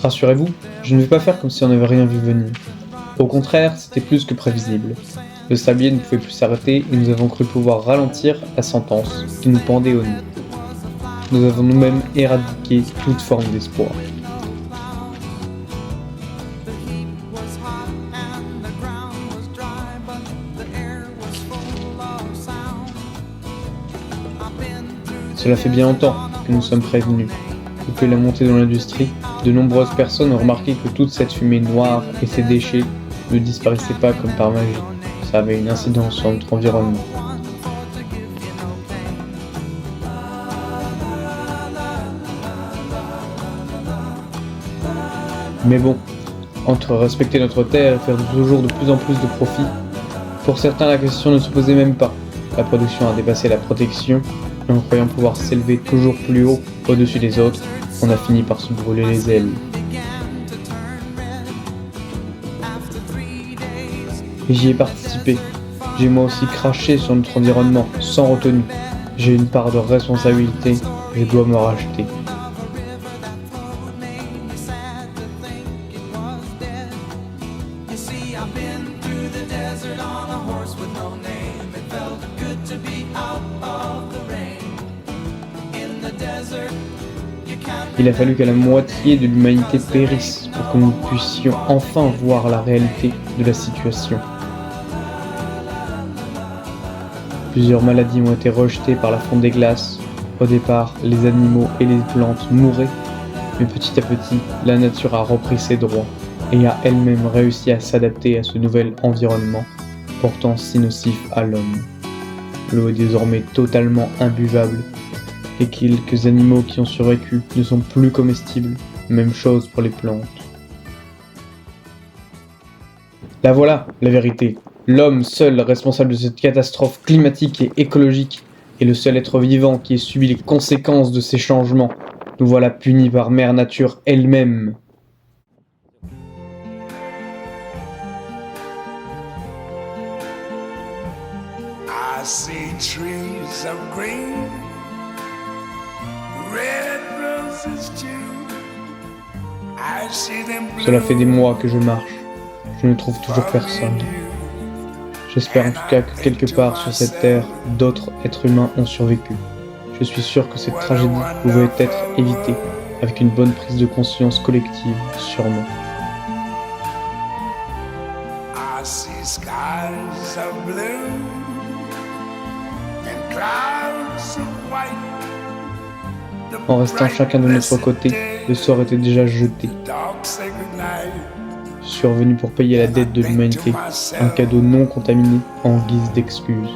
Rassurez-vous, je ne vais pas faire comme si on n'avait rien vu venir. Au contraire, c'était plus que prévisible. Le sablier ne pouvait plus s'arrêter et nous avons cru pouvoir ralentir la sentence qui nous pendait au nez. Nous avons nous-mêmes éradiqué toute forme d'espoir. Cela fait bien longtemps que nous sommes prévenus. Depuis la montée dans l'industrie, de nombreuses personnes ont remarqué que toute cette fumée noire et ces déchets ne disparaissaient pas comme par magie. Ça avait une incidence sur notre environnement. Mais bon, entre respecter notre terre et faire toujours de plus en plus de profit, pour certains la question ne se posait même pas. La production a dépassé la protection, et en croyant pouvoir s'élever toujours plus haut au-dessus des autres, on a fini par se brûler les ailes. Et j'y ai participé. J'ai moi aussi craché sur notre environnement, sans retenue. J'ai une part de responsabilité, je dois me racheter. Il a fallu que la moitié de l'humanité périsse pour que nous puissions enfin voir la réalité de la situation. Plusieurs maladies ont été rejetées par la fonte des glaces. Au départ, les animaux et les plantes mouraient, mais petit à petit, la nature a repris ses droits et a elle-même réussi à s'adapter à ce nouvel environnement, pourtant si nocif à l'homme. L'eau est désormais totalement imbuvable. Et quelques animaux qui ont survécu ne sont plus comestibles, même chose pour les plantes. La voilà, la vérité. L'homme seul responsable de cette catastrophe climatique et écologique est le seul être vivant qui ait subi les conséquences de ces changements. Nous voilà punis par Mère Nature elle-même. I see trees of green, red roses too. I see them Cela fait des mois que je marche. Je ne trouve toujours personne. J'espère en tout cas que quelque part sur cette terre, d'autres êtres humains ont survécu. Je suis sûr que cette tragédie pouvait être évitée avec une bonne prise de conscience collective, sûrement. I see skies of blue and clouds of white. En restant chacun de notre côté, le sort était déjà jeté. Je suis revenu pour payer la dette de l'humanité, un cadeau non contaminé en guise d'excuse.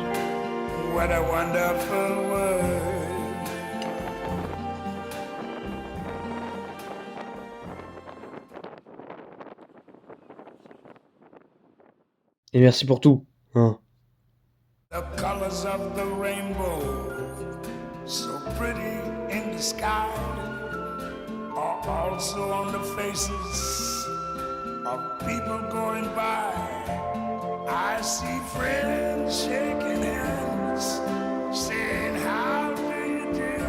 Et merci pour tout, hein. The colors of the rainbow, so pretty in the sky, are also on the faces of people going by. I see friends shaking hands, saying, how do you do?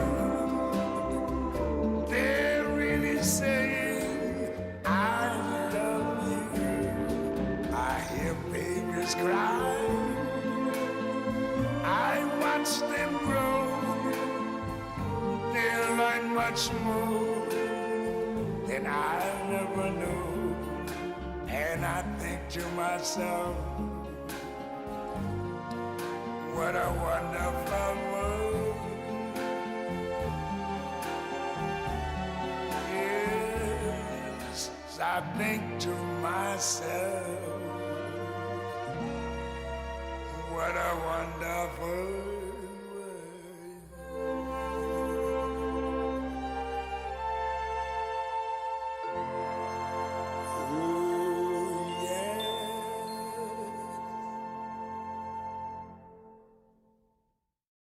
They're really saying, I love you. I hear babies cry. I watch them grow. They'll learn much more than I never knew. And I think to myself, what a wonderful world. Yes, I think to myself, what a wonderful